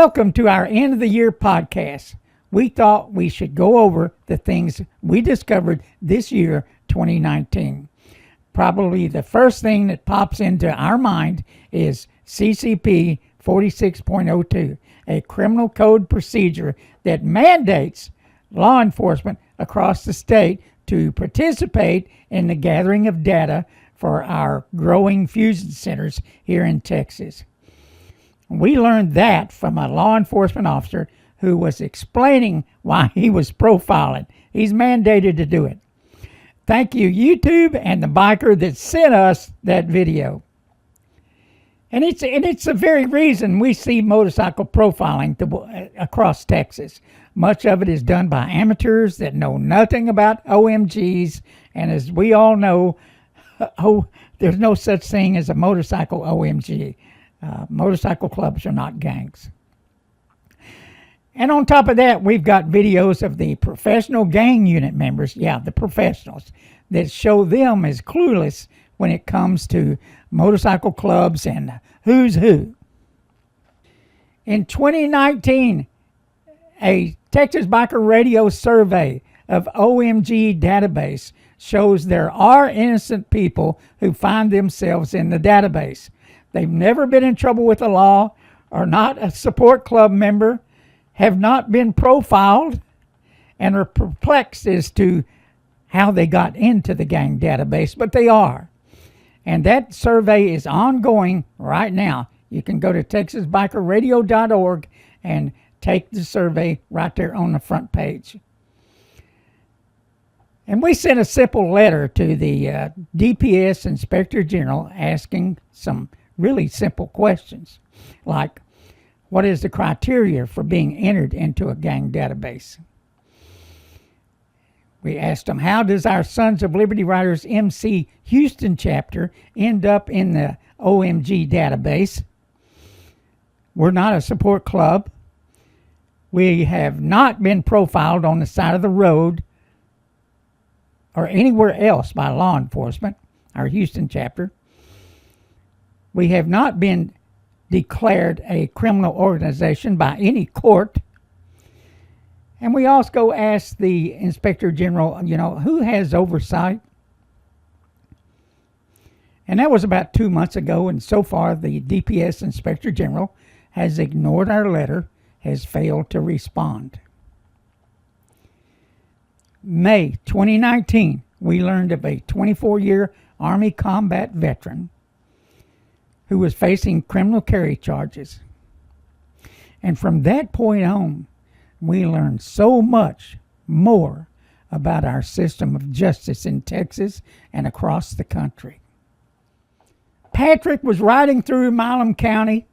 Welcome to our end of the year podcast. We thought we should go over the things we discovered this year, 2019. Probably the first thing that pops into our mind is CCP 46.02, a criminal code procedure that mandates law enforcement across the state to participate in the gathering of data for our growing fusion centers here in Texas. We learned that from a law enforcement officer who was explaining why he was profiling. He's mandated to do it. Thank you, YouTube, and the biker that sent us that video. And it's the very reason we see motorcycle profiling across Texas. Much of it is done by amateurs that know nothing about OMGs, and as we all know, there's no such thing as a motorcycle OMG. Motorcycle clubs are not gangs. And on top of that, we've got videos of the professional gang unit members, the professionals, that show them as clueless when it comes to motorcycle clubs and who's who. In 2019, a Texas Biker Radio survey of OMG database shows there are innocent people who find themselves in the database. They've never been in trouble with the law, are not a support club member, have not been profiled, and are perplexed as to how they got into the gang database, but they are. And that survey is ongoing right now. You can go to texasbikerradio.org and take the survey right there on the front page. And we sent a simple letter to the DPS Inspector General asking some really simple questions, like, what is the criteria for being entered into a gang database? We asked them, how does our Sons of Liberty Riders MC Houston chapter end up in the OMG database? We're not a support club. We have not been profiled on the side of the road or anywhere else by law enforcement, our Houston chapter. We have not been declared a criminal organization by any court. And we also asked the Inspector General, who has oversight? And that was about 2 months ago, and so far the DPS Inspector General has ignored our letter, has failed to respond. May 2019, we learned of a 24-year Army combat veteran who was facing criminal carry charges. And from that point on, we learned so much more about our system of justice in Texas and across the country. Patrick was riding through Milam County.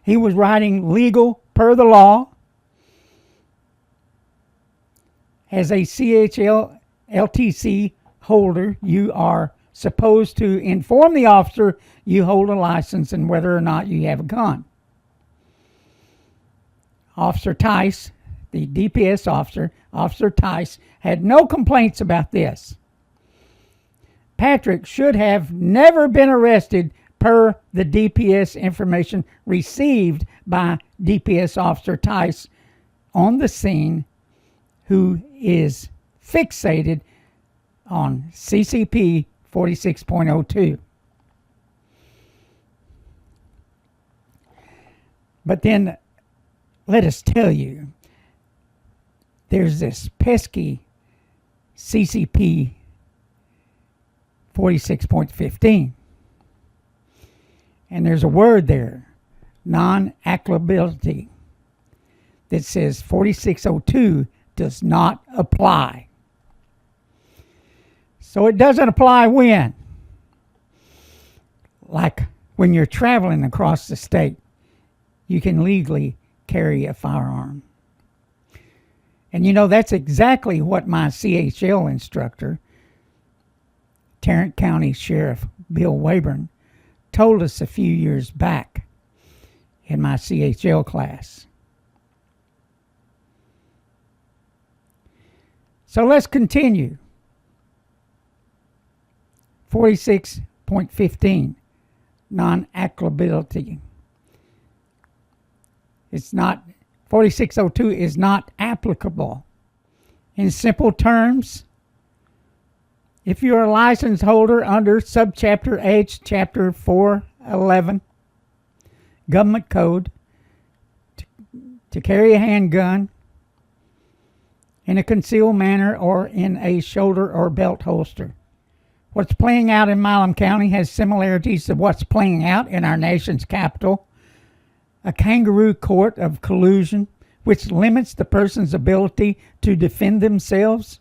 He was riding legal per the law. As a CHL LTC holder, you are supposed to inform the officer you hold a license and whether or not you have a gun. Officer Tice, the DPS officer, Officer Tice, had no complaints about this. Patrick should have never been arrested per the DPS information received by DPS Officer Tice on the scene, who is fixated on CCP 46.02. But then, let us tell you, there's this pesky CCP 46.15. And there's a word there, non-applicability, that says 4602 does not apply. So it doesn't apply when? Like when you're traveling across the state, you can legally carry a firearm. And that's exactly what my CHL instructor, Tarrant County Sheriff Bill Wayburn, told us a few years back in my CHL class. So let's continue. 46.15, non-applicability. It's not, 4602 is not applicable. In simple terms, if you're a license holder under subchapter H, chapter 411, government code, to carry a handgun in a concealed manner or in a shoulder or belt holster. What's playing out in Milam County has similarities to what's playing out in our nation's capital, a kangaroo court of collusion, which limits the person's ability to defend themselves.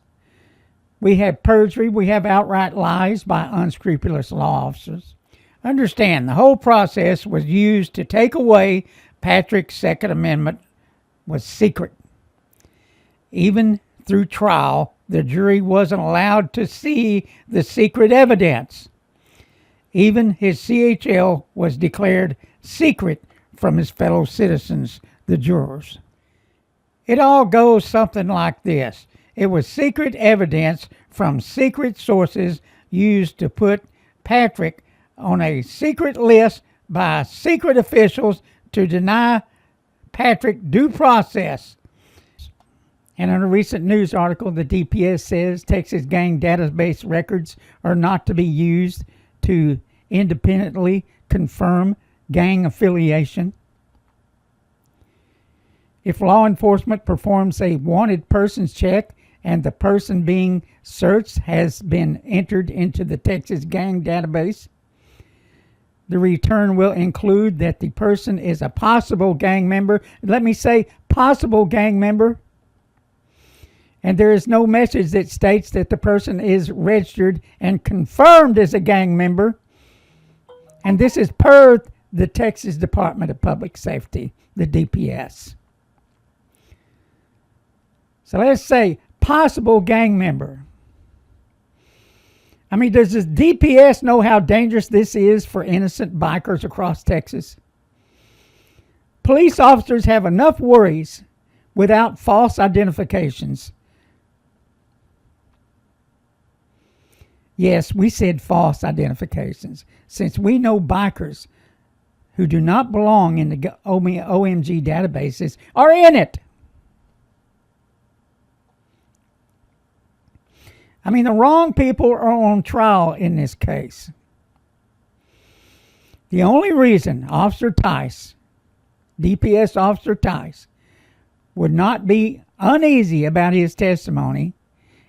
We have perjury, we have outright lies by unscrupulous law officers. Understand, the whole process was used to take away Patrick's Second Amendment was secret. Even through trial, the jury wasn't allowed to see the secret evidence. Even his CHL was declared secret from his fellow citizens, the jurors. It all goes something like this. It was secret evidence from secret sources used to put Patrick on a secret list by secret officials to deny Patrick due process. And in a recent news article, the DPS says Texas gang database records are not to be used to independently confirm gang affiliation. If law enforcement performs a wanted persons check and the person being searched has been entered into the Texas gang database, the return will include that the person is a possible gang member. Let me say possible gang member. And there is no message that states that the person is registered and confirmed as a gang member. And this is per the Texas Department of Public Safety, the DPS. So let's say possible gang member. I mean, does the DPS know how dangerous this is for innocent bikers across Texas? Police officers have enough worries without false identifications. Yes, we said false identifications, since we know bikers who do not belong in the OMG databases are in it. I mean, the wrong people are on trial in this case. The only reason Officer Tice, DPS Officer Tice, would not be uneasy about his testimony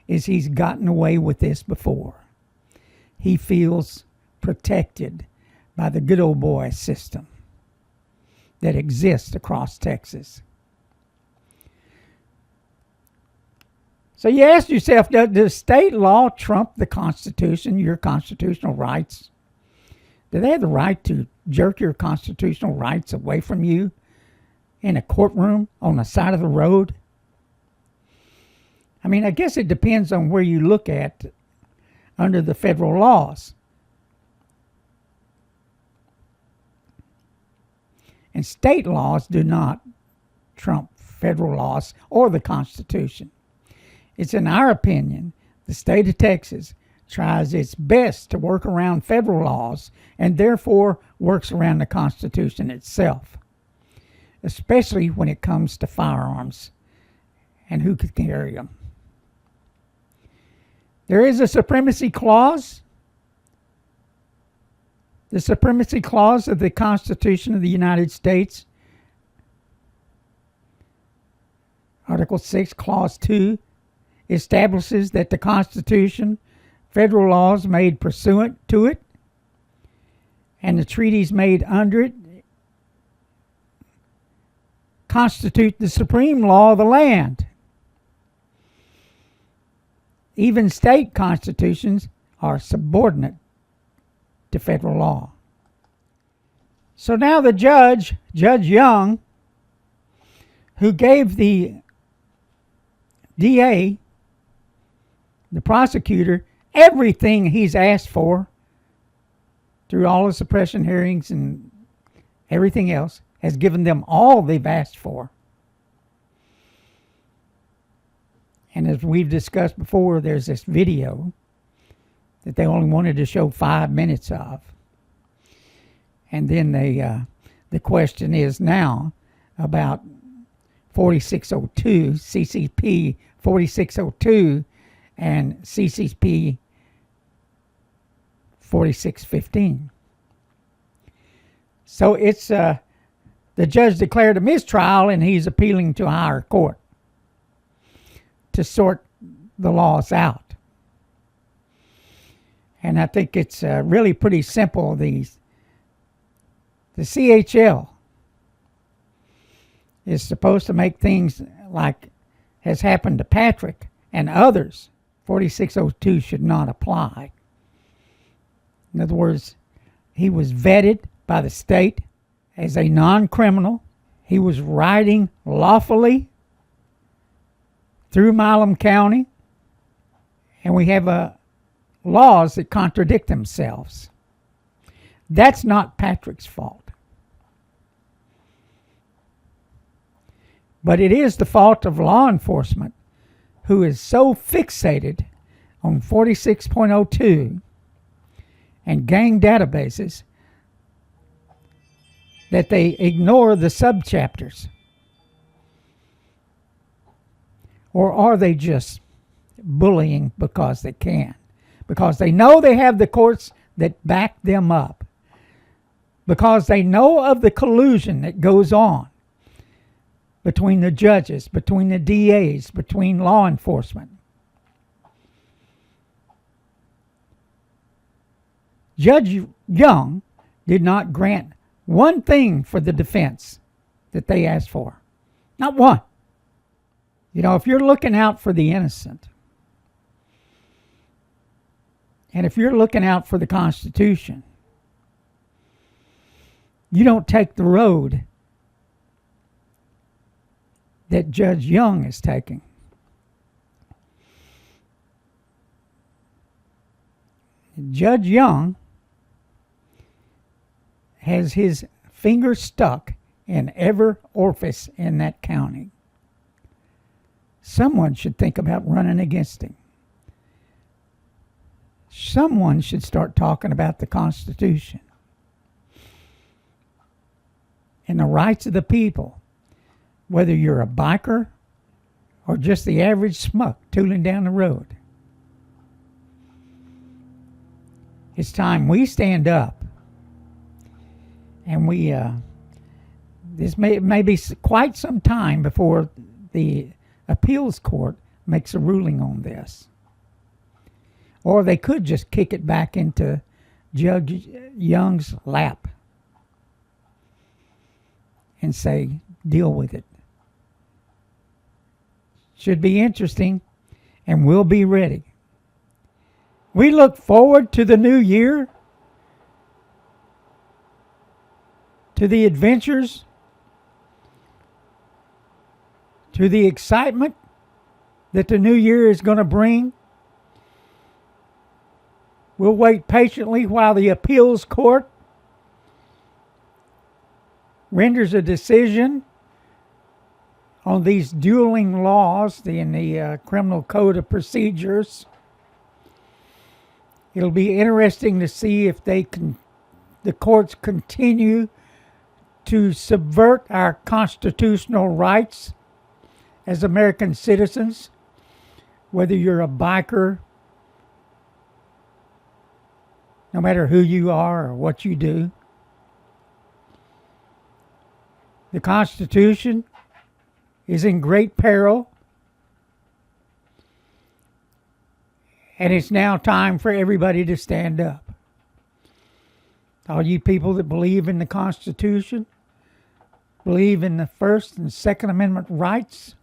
is he's gotten away with this before. He feels protected by the good old boy system that exists across Texas. So you ask yourself, does state law trump the Constitution, your constitutional rights? Do they have the right to jerk your constitutional rights away from you in a courtroom on the side of the road? I mean, I guess it depends on where you look at under the federal laws. And state laws do not trump federal laws or the Constitution. It's in our opinion, the state of Texas tries its best to work around federal laws and therefore works around the Constitution itself, especially when it comes to firearms and who could carry them. There is a supremacy clause. The supremacy clause of the Constitution of the United States, Article 6, Clause 2, establishes that the Constitution, federal laws made pursuant to it, and the treaties made under it constitute the supreme law of the land. Even state constitutions are subordinate to federal law. So now the Judge Young, who gave the DA, the prosecutor, everything he's asked for through all the suppression hearings and everything else, has given them all they've asked for. And as we've discussed before, there's this video that they only wanted to show 5 minutes of. And then the question is now, about 4602, CCP 4602, and CCP 4615. So it's the judge declared a mistrial, and he's appealing to a higher court to sort the laws out. And I think it's really pretty simple. The CHL is supposed to make things like has happened to Patrick and others. 4602 should not apply. In other words, he was vetted by the state as a non-criminal. He was riding lawfully through Milam County, and we have laws that contradict themselves. That's not Patrick's fault. But it is the fault of law enforcement, who is so fixated on 46.02 and gang databases that they ignore the subchapters. Or are they just bullying because they can? Because they know they have the courts that back them up. Because they know of the collusion that goes on between the judges, between the DAs, between law enforcement. Judge Young did not grant one thing for the defense that they asked for. Not one. You know, if you're looking out for the innocent, and if you're looking out for the Constitution, you don't take the road that Judge Young is taking. Judge Young has his finger stuck in every orifice in that county. Someone should think about running against him. Someone should start talking about the Constitution and the rights of the people, whether you're a biker or just the average smuck tooling down the road. It's time we stand up, and we this may be quite some time before the appeals court makes a ruling on this. Or they could just kick it back into Judge Young's lap and say, deal with it. Should be interesting, and we'll be ready. We look forward to the new year, to the adventures, to the excitement that the new year is going to bring. We'll wait patiently while the appeals court renders a decision on these dueling laws in the Criminal Code of Procedures. It'll be interesting to see if the courts continue to subvert our constitutional rights as American citizens, whether you're a biker, no matter who you are or what you do. The Constitution is in great peril, and it's now time for everybody to stand up. All you people that believe in the Constitution, believe in the First and Second Amendment rights,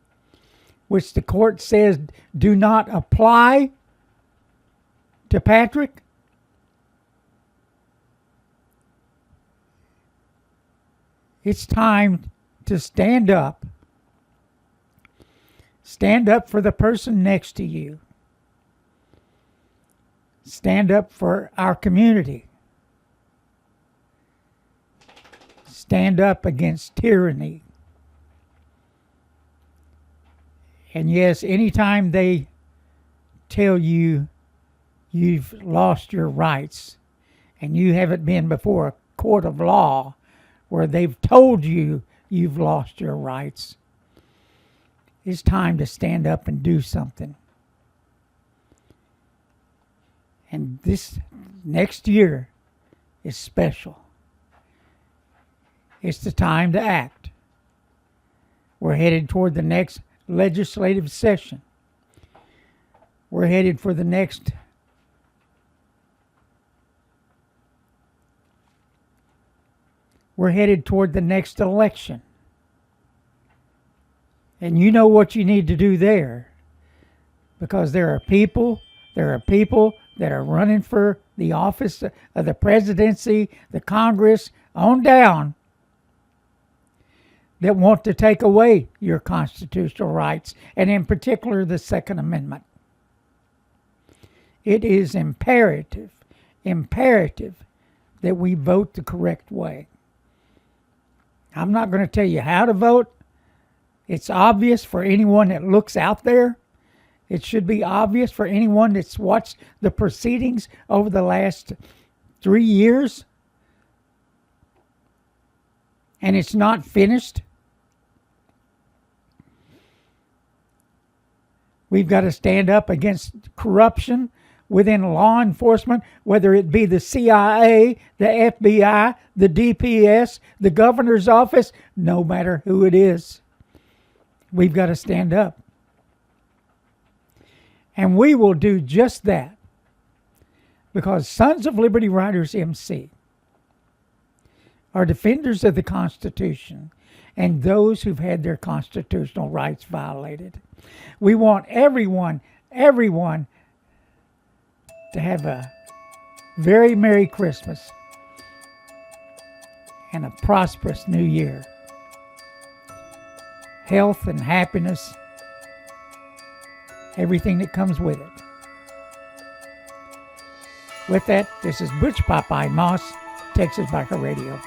which the court says do not apply to Patrick, it's time to stand up. Stand up for the person next to you. Stand up for our community. Stand up against tyranny. And yes, anytime they tell you you've lost your rights and you haven't been before a court of law where they've told you you've lost your rights. It's time to stand up and do something. And this next year is special. It's the time to act. We're headed toward the next legislative session. We're headed for the next toward the next election. And you know what you need to do there. Because there are people that are running for the office of the presidency, the Congress, on down, that want to take away your constitutional rights, and in particular the Second Amendment. It is imperative that we vote the correct way. I'm not going to tell you how to vote. It's obvious for anyone that looks out there. It should be obvious for anyone that's watched the proceedings over the last 3 years. And it's not finished. We've got to stand up against corruption within law enforcement, whether it be the CIA, the FBI, the DPS, the governor's office, no matter who it is. We've got to stand up. And we will do just that, because Sons of Liberty Riders MC are defenders of the Constitution and those who've had their constitutional rights violated. We want everyone to have a very Merry Christmas and a prosperous New Year. Health and happiness, everything that comes with it. With that, this is Butch Popeye Moss, Texas Biker Radio.